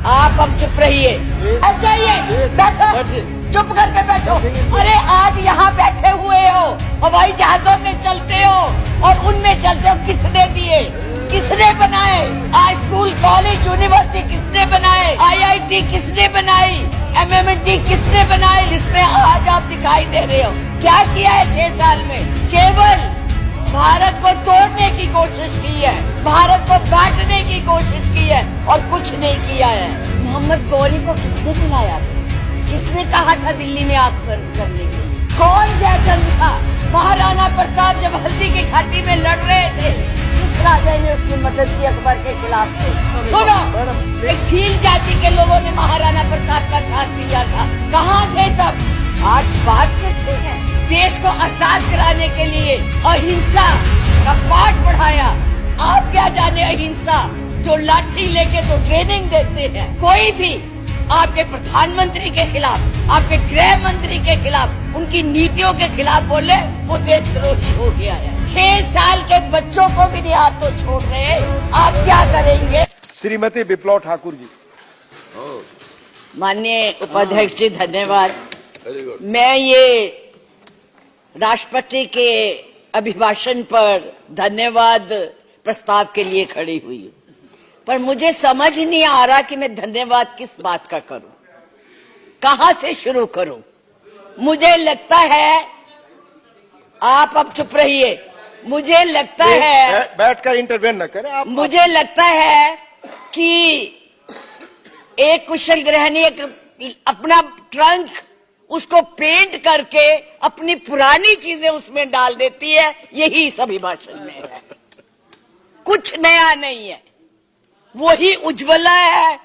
आप अब चुप रहिए, बैठ जाइए, बैठो, चुप करके बैठो। अरे आज यहाँ बैठे हुए हो, हवाई जहाजों में चलते हो और उनमें चलते हो, किसने दिए, किसने बनाए? आज स्कूल कॉलेज यूनिवर्सिटी किसने बनाए? IIT किसने बनाई? MMT किसने बनाए? जिसमें आज आप दिखाई दे रहे हो। क्या किया है 6 साल में? केवल भारत को तोड़ने की कोशिश की है, भारत को बांटने की कोशिश की है और कुछ नहीं किया है। मोहम्मद गौरी को किसने बुलाया था? किसने कहा था दिल्ली में आग बंद करने के लिए? कौन जयचंद था? महाराणा प्रताप जब हल्दी की घाटी में लड़ रहे थे, किस राजा ने उसकी मदद की अकबर के खिलाफ थे? सुनो, एक भील जाति के लोगों ने महाराणा प्रताप का साथ दिया था, कहाँ थे तब? आज बात करते हैं देश को आजाद कराने के लिए अहिंसा का पाठ पढ़ाया। आप क्या जाने अहिंसा, जो लाठी लेके तो ट्रेनिंग देते हैं। कोई भी आपके प्रधानमंत्री के खिलाफ, आपके गृह मंत्री के खिलाफ, उनकी नीतियों के खिलाफ बोले, वो देशद्रोही हो गया है। 6 साल के बच्चों को भी नहीं आप तो छोड़ रहे, आप क्या करेंगे? श्रीमती विप्लव ठाकुर जी। माननीय उपाध्यक्ष जी, धन्यवाद। मैं ये राष्ट्रपति के अभिभाषण पर धन्यवाद प्रस्ताव के लिए खड़ी हुई हूँ, पर मुझे समझ नहीं आ रहा कि मैं धन्यवाद किस बात का करूं, कहां से शुरू करूं। मुझे लगता है, आप अब चुप रहिए, मुझे लगता है बैठकर इंटरवेन न करें आप। मुझे लगता है कि एक कुशल गृहिणी अपना ट्रंक उसको पेंट करके अपनी पुरानी चीजें उसमें डाल देती है, यही इस अभिभाषण में है। कुछ नया नहीं है। वही उज्ज्वला है,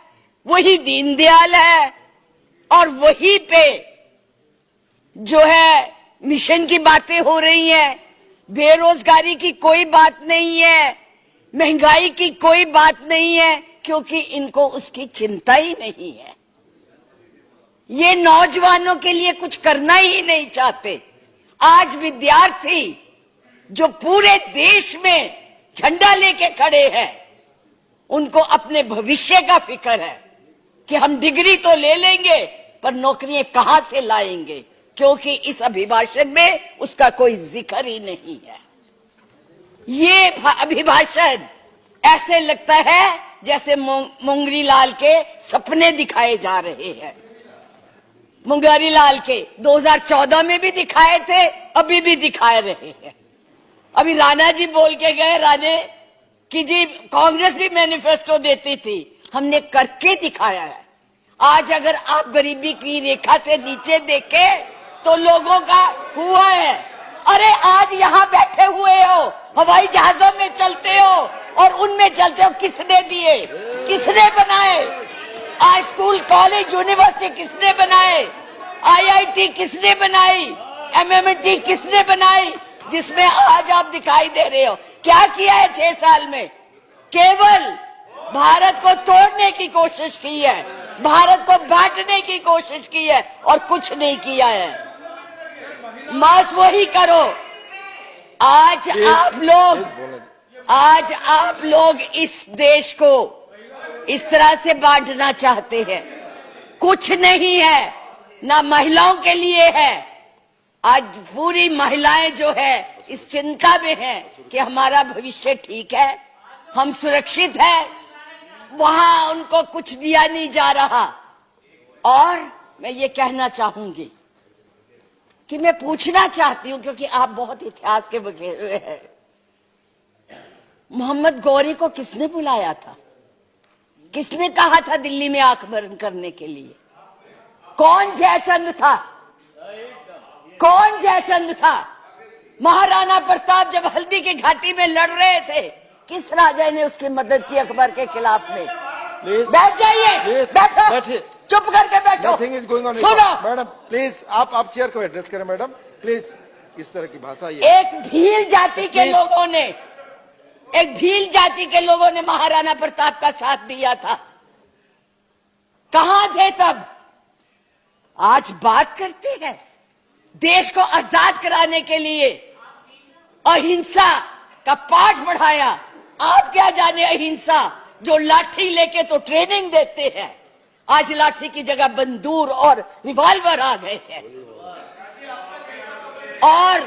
वही दीनदयाल है और वही पे जो है मिशन की बातें हो रही हैं। बेरोजगारी की कोई बात नहीं है, महंगाई की कोई बात नहीं है, क्योंकि इनको उसकी चिंता ही नहीं है। ये नौजवानों के लिए कुछ करना ही नहीं चाहते। आज विद्यार्थी जो पूरे देश में झंडा लेके खड़े हैं, उनको अपने भविष्य का फिक्र है कि हम डिग्री तो ले लेंगे पर नौकरियां कहां से लाएंगे, क्योंकि इस अभिभाषण में उसका कोई जिक्र ही नहीं है। ये अभिभाषण ऐसे लगता है जैसे मुंगरी लाल के सपने दिखाए जा रहे हैं। मुंगरी लाल के 2014 में भी दिखाए थे, अभी भी दिखाए रहे हैं। अभी राणा जी बोल के गए, राणे कि जी कांग्रेस भी मैनिफेस्टो देती थी, हमने करके दिखाया है। आज अगर आप गरीबी की रेखा से नीचे देखें तो लोगों का हुआ है। अरे आज यहाँ बैठे हुए हो, हवाई जहाजों में चलते हो और उनमें चलते हो, किसने दिए, किसने बनाए? आज स्कूल कॉलेज यूनिवर्सिटी किसने बनाए? IIT किसने बनाई? MMT किसने बनाई? जिसमें आज आप दिखाई दे रहे हो। क्या किया है 6 साल में? केवल भारत को तोड़ने की कोशिश की है, भारत को बांटने की कोशिश की है और कुछ नहीं किया है। बस वही करो। आज आप लोग इस देश को इस तरह से बांटना चाहते हैं। कुछ नहीं है, ना महिलाओं के लिए है। आज पूरी महिलाएं जो है इस चिंता में है कि हमारा भविष्य ठीक है, हम सुरक्षित है, वहां उनको कुछ दिया नहीं जा रहा। और मैं ये कहना चाहूंगी कि मैं पूछना चाहती हूं, क्योंकि आप बहुत इतिहास के बखे हुए हैं, मोहम्मद गौरी को किसने बुलाया था? किसने कहा था दिल्ली में आंख बंद करने के लिए? कौन जयचंद था? कौन जयचंद था? महाराणा प्रताप जब हल्दी की घाटी में लड़ रहे थे, किस राजा ने उसकी मदद की अकबर के खिलाफ में? बैठ जाइए, बैठो, चुप करके बैठो। सुनो मैडम, प्लीज आप चेयर को एड्रेस करें मैडम, प्लीज। इस तरह की भाषा एक भील जाति के लोगों ने महाराणा प्रताप का साथ दिया था, कहां थे तब? आज बात करते हैं देश को आजाद कराने के लिए अहिंसा का पाठ पढ़ाया। आप क्या जाने अहिंसा, जो लाठी लेके तो ट्रेनिंग देते हैं, आज लाठी की जगह बंदूक और रिवॉल्वर आ गए हैं। और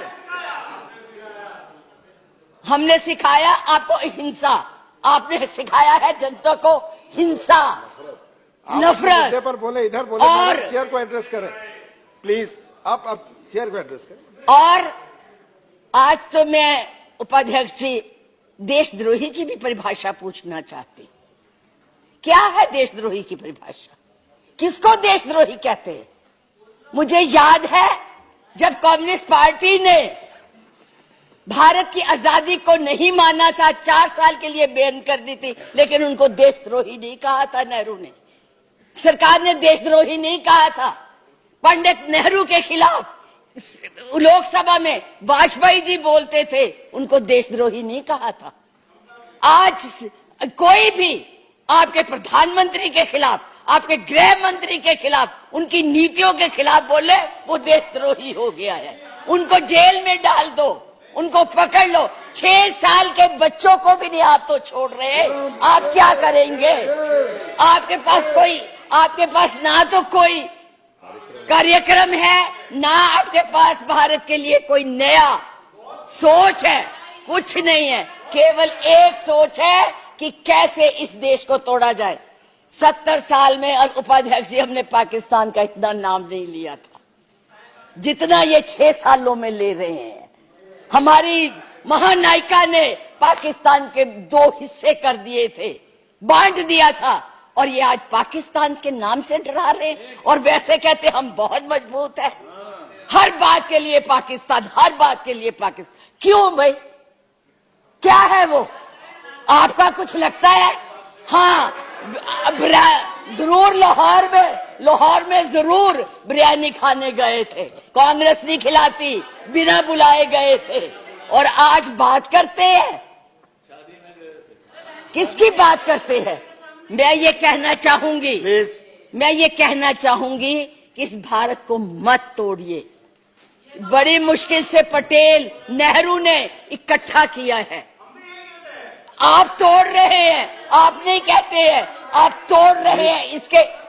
हमने सिखाया आपको हिंसा, आपने सिखाया है जनता को हिंसा, मुद्दे नफरत। पर बोले, इधर बोले, और मैडम, चेयर को एड्रेस करें प्लीज। आप चेयर को एड्रेस करें। और आज तो मैं उपाध्यक्ष जी देशद्रोही की भी परिभाषा पूछना चाहती। क्या है देशद्रोही की परिभाषा? किसको देशद्रोही कहते हैं? मुझे याद है जब कम्युनिस्ट पार्टी ने भारत की आजादी को नहीं माना था, 4 साल के लिए बैन कर दी थी, लेकिन उनको देशद्रोही नहीं कहा था नेहरू ने। सरकार ने देशद्रोही नहीं कहा था। पंडित नेहरू के खिलाफ लोकसभा में वाजपेयी जी बोलते थे, उनको देशद्रोही नहीं कहा था। आज कोई भी आपके प्रधानमंत्री के खिलाफ, आपके गृह मंत्री के खिलाफ, उनकी नीतियों के खिलाफ बोले, वो देशद्रोही हो गया है। उनको जेल में डाल दो, उनको पकड़ लो। 6 साल के बच्चों को भी नहीं आप तो छोड़ रहे। आप क्या करेंगे? आपके पास ना तो कोई कार्यक्रम है, ना आपके पास भारत के लिए कोई नया सोच है, कुछ नहीं है। केवल एक सोच है कि कैसे इस देश को तोड़ा जाए। 70 साल में उपाध्यक्ष जी हमने पाकिस्तान का इतना नाम नहीं लिया था जितना ये 6 सालों में ले रहे हैं। हमारी महानायिका ने पाकिस्तान के 2 हिस्से कर दिए थे, बांट दिया था, और ये आज पाकिस्तान के नाम से डरा रहे हैं। और वैसे कहते हम बहुत मजबूत है, हर बात के लिए पाकिस्तान, हर बात के लिए पाकिस्तान। क्यों भाई? क्या है वो? आपका कुछ लगता है? हाँ, जरूर लाहौर में जरूर बिरयानी खाने गए थे, कांग्रेस नहीं खिलाती, बिना बुलाए गए थे। और आज बात करते हैं, किसकी बात करते हैं? मैं ये कहना चाहूंगी कि इस भारत को मत तोड़िए। बड़ी मुश्किल से पटेल नेहरू ने इकट्ठा किया है, आप तोड़ रहे हैं। आप नहीं कहते हैं, आप तोड़ रहे हैं,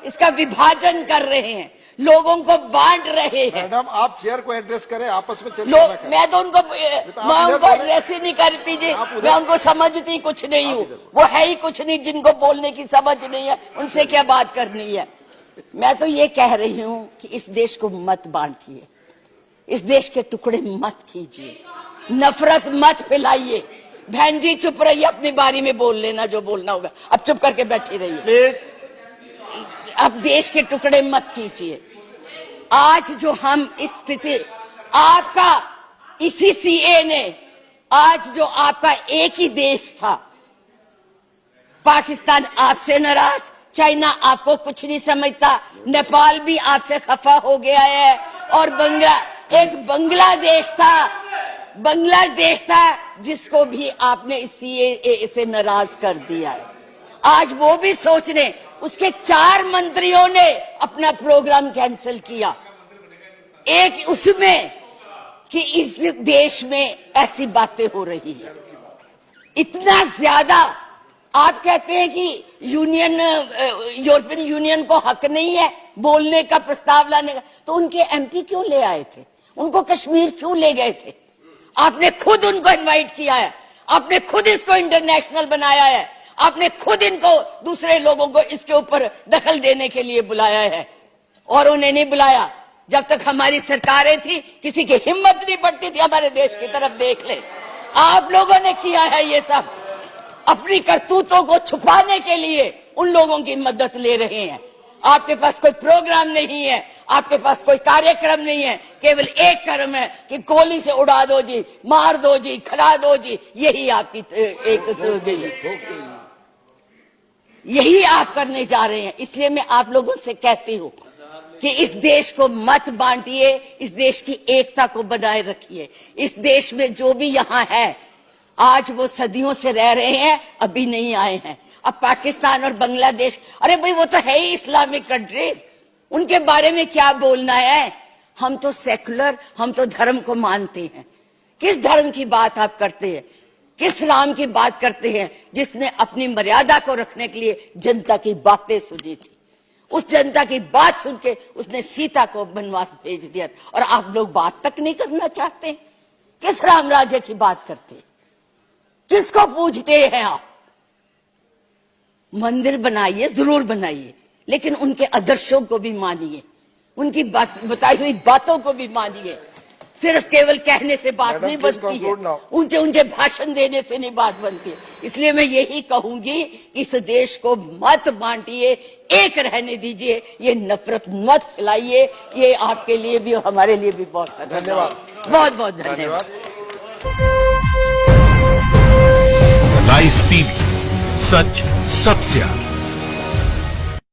इसका विभाजन कर रहे हैं, लोगों को बांट रहे हैं। मैडम, आप चेयर को एड्रेस करें, आपस में मैं तो उनको एड्रेस ही नहीं करती जी। मैं उनको समझती कुछ नहीं हूँ, वो है ही कुछ नहीं। जिनको बोलने की समझ नहीं है, उनसे क्या बात करनी है? मैं तो ये कह रही हूँ कि इस देश को मत बांटिए, इस देश के टुकड़े मत कीजिए, नफरत मत फैलाइए। बहन जी चुप रहिए, अपनी बारी में बोल लेना जो बोलना होगा, अब चुप करके बैठी रहिए प्लीज। अब देश के टुकड़े मत कीजिए। आज जो हम इस स्थिति, आपका इसी सीए ने, आज जो आपका एक ही देश था, पाकिस्तान आपसे नाराज, चाइना आपको कुछ नहीं समझता, नेपाल भी आपसे खफा हो गया है, और बांग्लादेश था जिसको भी आपने इस सीएए से नाराज कर दिया है। आज वो भी सोच रहे, उसके 4 मंत्रियों ने अपना प्रोग्राम कैंसिल किया। एक उसमें कि इस देश में ऐसी बातें हो रही है, इतना ज्यादा। आप कहते हैं कि यूरोपियन यूनियन को हक नहीं है बोलने का, प्रस्ताव लाने का, तो उनके एमपी क्यों ले आए थे? उनको कश्मीर क्यों ले गए थे? आपने खुद उनको इनवाइट किया है, आपने खुद इसको इंटरनेशनल बनाया है, आपने खुद इनको, दूसरे लोगों को इसके ऊपर दखल देने के लिए बुलाया है। और उन्हें नहीं बुलाया जब तक हमारी सरकारें थी, किसी की हिम्मत नहीं पड़ती थी हमारे देश की तरफ देख ले। आप लोगों ने किया है ये सब, अपनी करतूतों को छुपाने के लिए उन लोगों की मदद ले रहे हैं। आपके पास कोई प्रोग्राम नहीं है, आपके पास कोई कार्यक्रम नहीं है, केवल एक कर्म है कि गोली से उड़ा दो जी, मार दो जी, खड़ा दो जी। यही आपकी यही आप करने जा रहे हैं। इसलिए मैं आप लोगों से कहती हूं कि इस देश को मत बांटिए, इस देश की एकता को बनाए रखिए। इस देश में जो भी यहाँ है, आज वो सदियों से रह रहे हैं, अभी नहीं आए हैं। अब पाकिस्तान और बांग्लादेश, अरे भाई वो तो है ही इस्लामिक कंट्रीज, उनके बारे में क्या बोलना है? हम तो सेकुलर, हम तो धर्म को मानते हैं। किस धर्म की बात आप करते हैं? किस राम की बात करते हैं जिसने अपनी मर्यादा को रखने के लिए जनता की बातें सुनी थी? उस जनता की बात सुन के उसने सीता को वनवास भेज दिया, और आप लोग बात तक नहीं करना चाहते। किस राम राज्य की बात करते, किसको पूजते हैं आप? मंदिर बनाइए, जरूर बनाइए, लेकिन उनके आदर्शों को भी मानिए, उनकी बताई हुई बातों को भी मानिए। सिर्फ केवल कहने से बात Madam, नहीं please बनती है, conclude now. ऊंचे ऊंचे भाषण देने से नहीं बात बनती है। इसलिए मैं यही कहूंगी कि इस देश को मत बांटिए, एक रहने दीजिए, ये नफरत मत फैलाइए। ये आपके लिए भी और हमारे लिए भी बहुत धन्यवाद। बहुत बहुत धन्यवाद। धन्यवाद। लाइव टीवी, सच सबसे आगे।